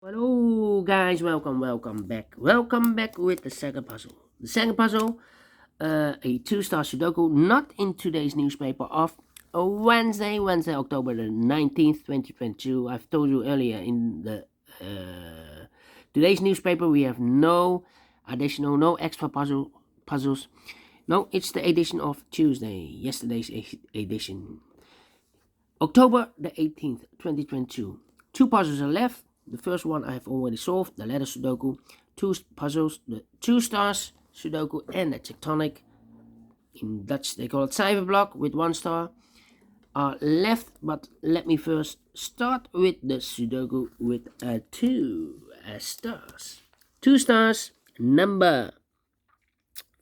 Hello guys, welcome back with the second puzzle. The second puzzle, a two-star Sudoku, not in today's newspaper of Wednesday, October the 19th, 2022. I've told you earlier in the today's newspaper we have no additional, no extra puzzles. No, it's the edition of Tuesday, yesterday's edition. October the 18th, 2022. Two puzzles are left. The first one I have already solved, the letter Sudoku. Two puzzles, the Two Stars Sudoku and the tectonic. In Dutch they call it cijferblok with 1 star. Are left, but let me first start with the Sudoku with 2 stars. 2 stars, number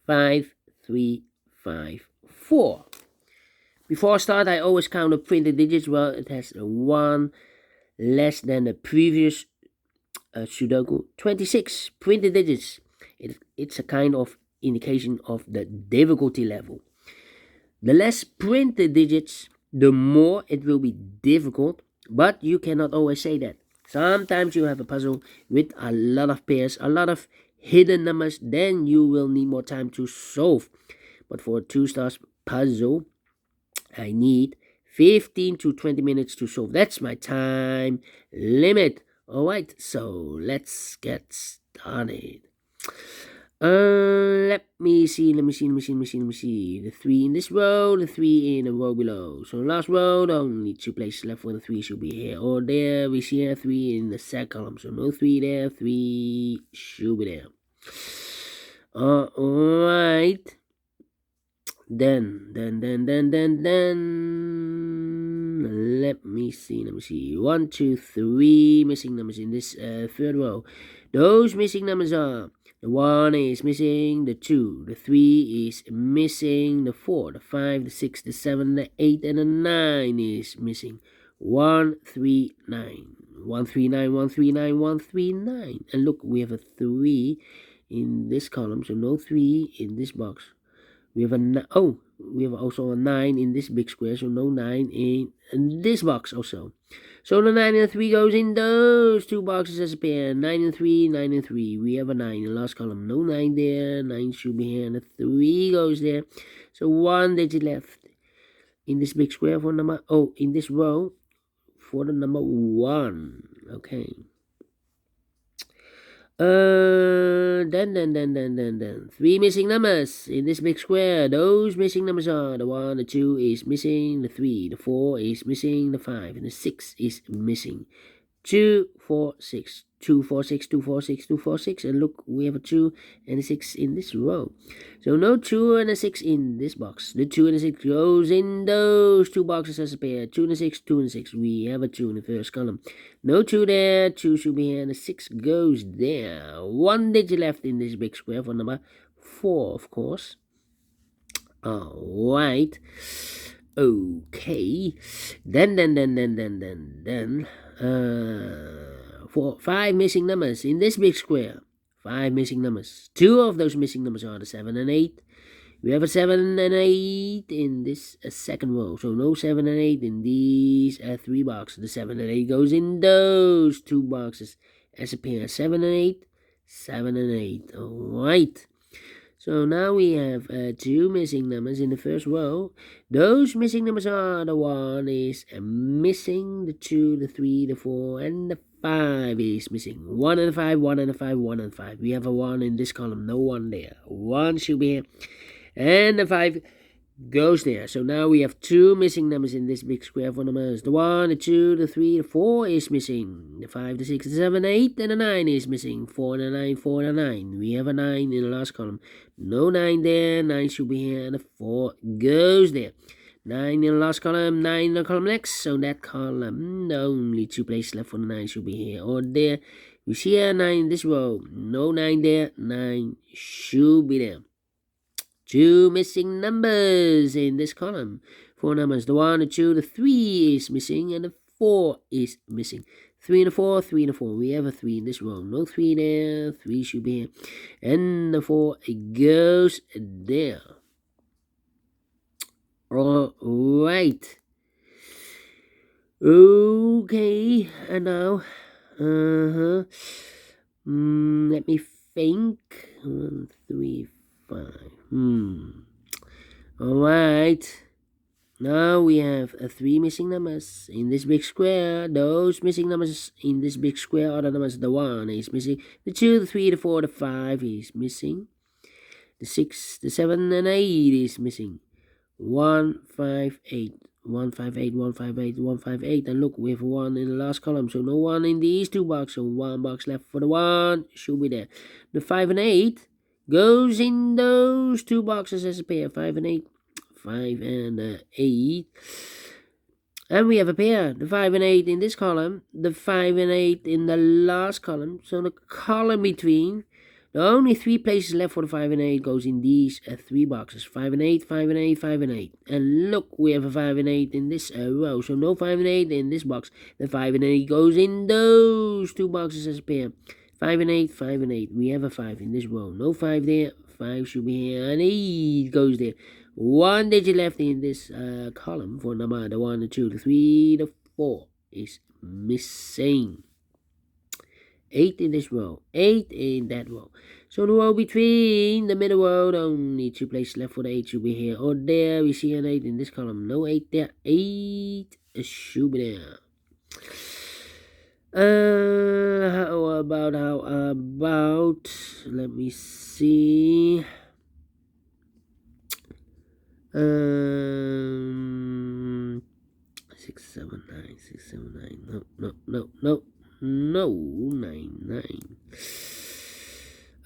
5354. Before I start, I always count the printed digits. Well, it has 1 less than the previous Sudoku. 26 printed digits. It's a kind of indication of the difficulty level. The less printed digits, the more it will be difficult, but you cannot always say that. Sometimes you have a puzzle with a lot of pairs, a lot of hidden numbers, then you will need more time to solve. But for a 2 stars puzzle, I need 15 to 20 minutes to solve. That's my time limit. Alright, so let's get started. Let me see. The 3 in this row, the 3 in the row below. So last row, only 2 places left for the 3 should be here or there. We see here 3 in the second column. So no 3 there, 3 should be there. Alright. Then let me see 1 2 3 missing numbers in this third row. Those missing numbers are: the 1 is missing, the 2, the 3 is missing, the 4, the 5, the 6, the 7, the 8, and the 9 is missing. 1 3 9 1 3 9 1 3 9 1 3 9. And look, we have a 3 in this column, so no 3 in this box. We have also a 9 in this big square, so no 9 in this box also. So the 9 and 3 goes in those 2 boxes as a pair. 9 and 3, 9 and 3. We have a 9 in the last column. No 9 there. 9 should be here, and the 3 goes there. So 1 digit left in this big square for number. In this row for the number 1. Okay. Then 3 missing numbers in this big square. Those missing numbers are: the 1, the 2 is missing, the 3, the 4 is missing, the 5, and the 6 is missing. 2 4 6 2 4 6 2 4 6 2 4 6. And look, we have a 2 and a 6 in this row. So no 2 and a 6 in this box. The 2 and a 6 goes in those 2 boxes as a pair. 2 and a 6, 2 and a 6. We have a 2 in the first column. No 2 there. 2 should be here, and the 6 goes there. 1 digit left in this big square for number 4, of course. Alright. Okay. Then. For 5 missing numbers in this big square. 5 missing numbers. 2 of those missing numbers are the 7 and 8. We have a 7 and 8 in this second row. So no 7 and 8 in these 3 boxes. The 7 and 8 goes in those 2 boxes as a pair. 7 and 8. 7 and 8. Alright. So now we have 2 missing numbers in the first row. Those missing numbers are: the 1 is missing, the 2, the 3, the 4, and the 5 is missing. 1 and a 5, 1 and a 5, 1 and 5. We have a 1 in this column, no 1 there. 1 should be here, and the 5 goes there. So now we have 2 missing numbers in this big square for numbers. The 1, the 2, the 3, the 4 is missing. The 5, the 6, the 7, 8, and the 9 is missing. 4 and a 9, 4 and a 9. We have a 9 in the last column. No 9 there. 9 should be here, and the 4 goes there. 9 in the last column, 9 in the column next. So that column, only 2 places left for the 9 should be here or there. We see a 9 in this row. No 9 there. 9 should be there. 2 missing numbers in this column. 4 numbers. The 1, the 2, the 3 is missing, and the 4 is missing. 3 and a 4, 3 and a 4. We have a 3 in this row. No 3 there. 3 should be here. And the 4 goes there. Alright. Okay. And now Let me think. 1, 3, 5. Alright. Now we have 3 missing numbers in this big square. Those missing numbers in this big square are the numbers. The 1 is missing. The 2, the 3, the 4, the 5 is missing. The 6, the 7, and 8 is missing. 1, 5, 8. 1, 5, 8, 1, 5, 8, 1, 5, 8. And look, we have 1 in the last column. So no 1 in these 2 boxes. So 1 box left for the 1. Should be there. The 5 and 8 goes in those 2 boxes as a pair. 5 and 8. 5 and 8. And we have a pair. The 5 and 8 in this column. The 5 and 8 in the last column. So the column between. The only 3 places left for the 5 and 8 goes in these 3 boxes. 5 and 8, 5 and 8, 5 and 8. And look, we have a 5 and 8 in this row. So no 5 and 8 in this box. The 5 and 8 goes in those 2 boxes as a pair. 5 and 8, 5 and 8. We have a 5 in this row. No 5 there. 5 should be here. And 8 goes there. 1 digit left in this column for number the 1, the 2, the 3, the 4 is missing. 8 in this row, 8 in that row. So the row between the middle row, only 2 places left for the 8 should be here or there. We see an 8 in this column. No 8 there. 8 should be there. How about? Let me see. 6, 7, 9, 6, 7, 9. No, 9,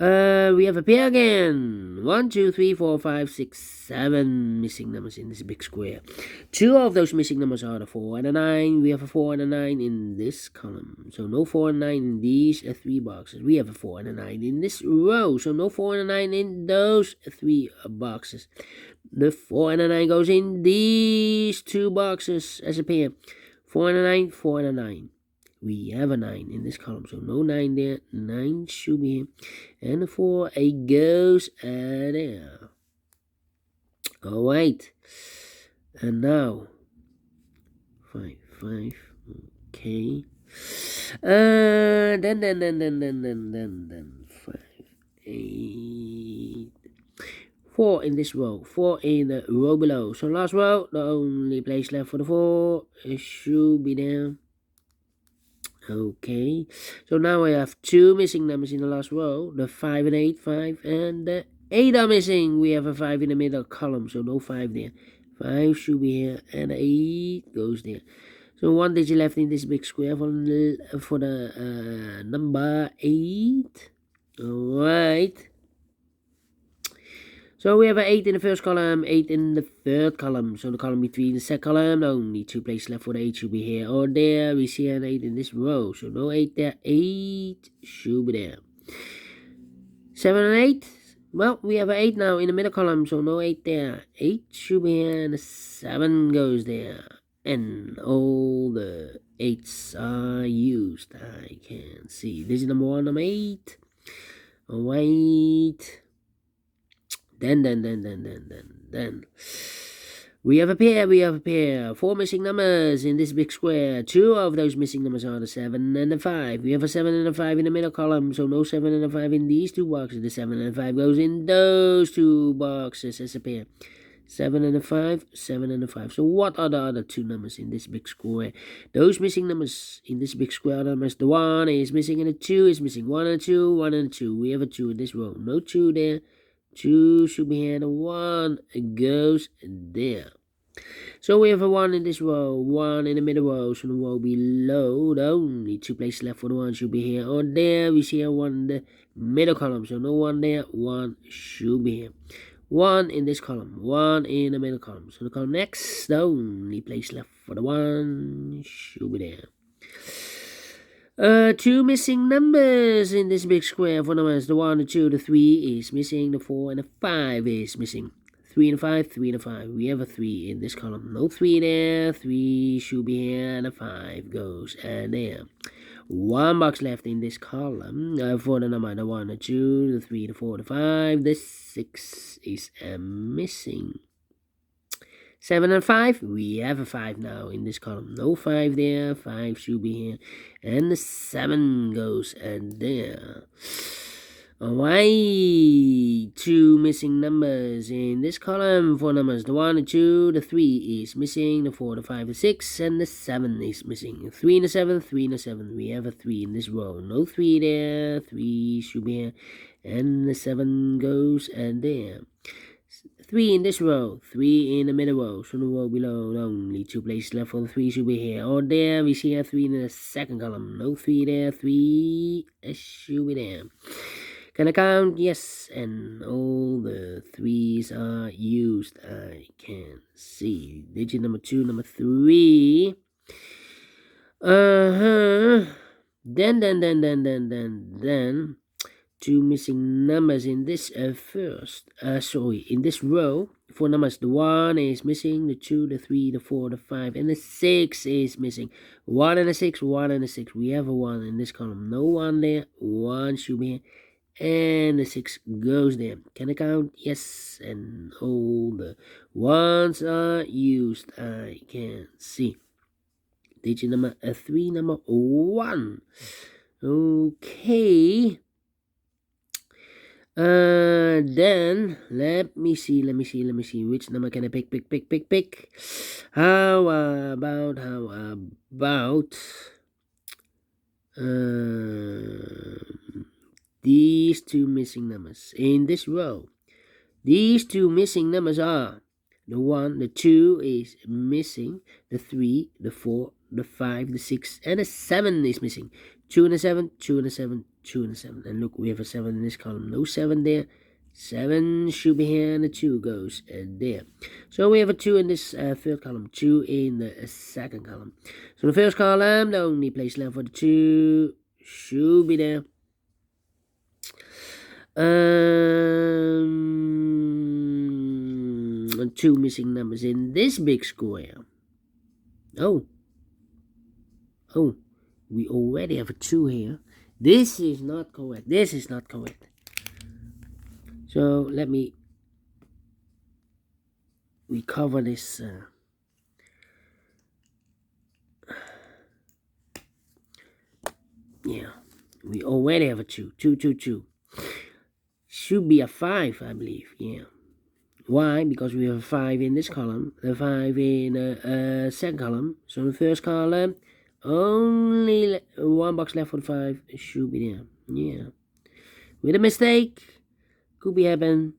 9. We have a pair again. 1, 2, 3, 4, 5, 6, 7 missing numbers in this big square. 2 of those missing numbers are the 4 and the 9. We have a 4 and a 9 in this column. So no 4 and 9 in these 3 boxes. We have a 4 and a 9 in this row. So no 4 and a 9 in those 3 boxes. The 4 and a 9 goes in these 2 boxes as a pair. 4 and a 9, 4 and a 9. We have a 9 in this column, so no 9 there. 9 should be here. And the 4, it goes there. Alright. And now, 5, 5. Okay. Then 5, 8. 4 in this row, 4 in the row below. So last row, the only place left for the 4 should be there. Okay, so now we have 2 missing numbers in the last row. The 5 and 8, 5 and the 8 are missing. We have a 5 in the middle column, so no 5 there. 5 should be here and 8 goes there. So 1 digit left in this big square for the number 8. Alright. So we have an 8 in the first column, 8 in the third column. So the column between the second column, only 2 places left for the 8 should be here or there. We see an 8 in this row, so no 8 there. 8 should be there. 7 and 8. Well, we have an 8 now in the middle column, so no 8 there. 8 should be here, and the 7 goes there. And all the 8s are used. I can see. This is number 1, number 8. Alright. Then. We have a pair. 4 missing numbers in this big square. 2 of those missing numbers are the 7 and the 5. We have a 7 and a 5 in the middle column, so no 7 and a 5 in these 2 boxes. The 7 and 5 goes in those 2 boxes as a pair. 7 and a 5, 7 and a 5. So what are the other 2 numbers in this big square? Those missing numbers in this big square are the numbers. The 1 is missing and the 2 is missing. 1 and 2, 1 and 2. We have a 2 in this row. No 2 there. 2 should be here, and 1 goes there. So we have a 1 in this row, 1 in the middle row, so the row below, the only 2 places left for the 1 should be here or there. We see a 1 in the middle column, so no 1 there, 1 should be here. 1 in this column, 1 in the middle column. So the column next, the only place left for the 1 should be there. 2 missing numbers in this big square for numbers. The 1, the 2, the 3 is missing. The 4 and the 5 is missing. 3 and 5, 3 and 5. We have a 3 in this column. No 3 there. 3 should be here, and the 5 goes there. 1 box left in this column for the number. The 1, the 2, the 3, the 4, the 5. The 6 is missing. 7 and 5, we have a 5 now in this column. No 5 there, 5 should be here. And the 7 goes there. Alright, 2 missing numbers in this column. 4 numbers, the 1, the 2, the 3 is missing, the 4, the 5, the 6, and the 7 is missing. 3 and a 7, 3 and a 7, we have a 3 in this row. No 3 there, 3 should be here. And the 7 goes there. 3 in this row, 3 in the middle row, so the row below, only 2 places left for the 3 should be here. Or there, we see a 3 in the second column. No 3 there, 3 should be there. Can I count? Yes, and all the 3s are used. I can see. Digit number 2, number 3. Then 2 missing numbers in this in this row. 4 numbers, the 1 is missing, the 2, the 3, the 4, the 5, and the 6 is missing. 1 and a 6, 1 and a 6, we have a 1 in this column. No 1 there, 1 should be here, and the 6 goes there. Can I count? Yes, and all the 1s are used. I can see. Digit number 3, number 1. Okay. Then let me see which number can I pick. How about these 2 missing numbers in this row. These 2 missing numbers are the 1, the 2 is missing, the 3, the 4, the 5, the 6, and the 7 is missing. 2 and a 7, 2 and a 7, 2 and a 7. And look, we have a 7 in this column. No 7 there. 7 should be here, and the 2 goes there. So we have a 2 in this third column, 2 in the second column. So the first column, the only place left for the 2 should be there. 2 missing numbers in this big square. Oh, we already have a 2 here. This is not correct. So let me recover this. Yeah, we already have a 2. 2. Should be a 5, I believe. Yeah. Why? Because we have a 5 in this column, the 5 in the second column. So the first column, only 1 box left for the 5. It should be there. Yeah. With a mistake, could be happen.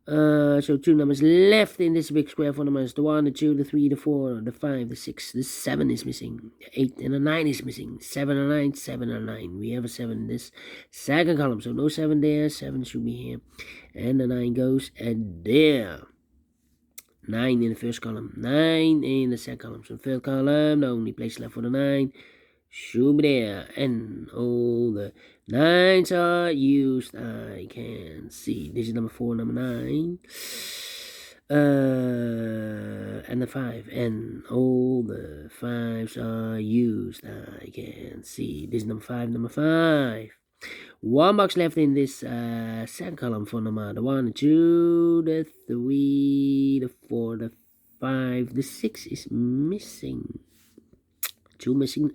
So 2 numbers left in this big square. 4 numbers, the 1, the 2, the 3, the 4, the 5, the 6, the 7 is missing. The 8 and the 9 is missing. 7 and 9, 7 and 9. We have a 7 in this second column. So no 7 there. 7 should be here. And the 9 goes there. 9 in the first column. 9 in the second column. So third column, the only place left for the 9 should be there. And all the 9s are used. I can see. This is number 4, number 9. And the 5. And all the 5s are used. I can see. This is number 5, number 5. 1 box left in this second column for number the 1, the 2, the 3, the 4, the 5, the 6 is missing. 2 missing.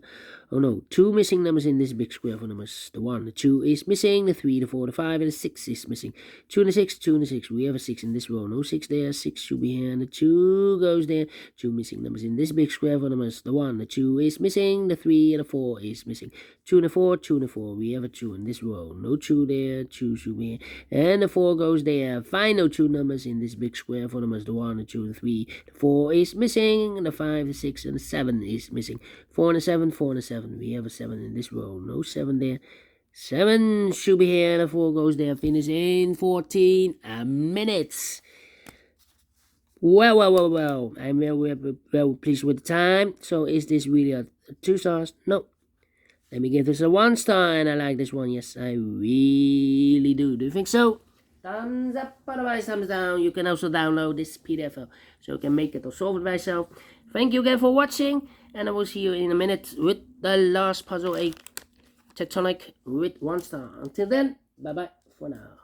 Oh no, 2 missing numbers in this big square for numbers. The 1, the 2 is missing. The 3, the 4, the 5, and the 6 is missing. 2 and a 6, 2 and a 6. We have a 6 in this row. No 6 there. 6 should be here. And the 2 goes there. 2 missing numbers in this big square for numbers. The 1, the 2 is missing. The 3 and the 4 is missing. 2 and a 4, 2 and a 4. We have a 2 in this row. No 2 there. 2 should be here. And the 4 goes there. Final 2 numbers in this big square for numbers. The 1, the 2, the 3, the 4 is missing. The 5, the 6, and the 7 is missing. 4 and a 7, 4 and a 7. We have a 7 in this row. No 7 there. 7 should be here. The 4 goes there. Finish in 14 minutes. Well. I'm very pleased with the time. So is this really a 2 stars? No. Let me give this a 1 star, and I like this one. Yes, I really do. Do you think so? Thumbs up, otherwise thumbs down. You can also download this PDF so you can make it or solve it by yourself. Thank you again for watching, and I will see you in a minute with the last puzzle, a tectonic with 1 star. Until then, bye bye for now.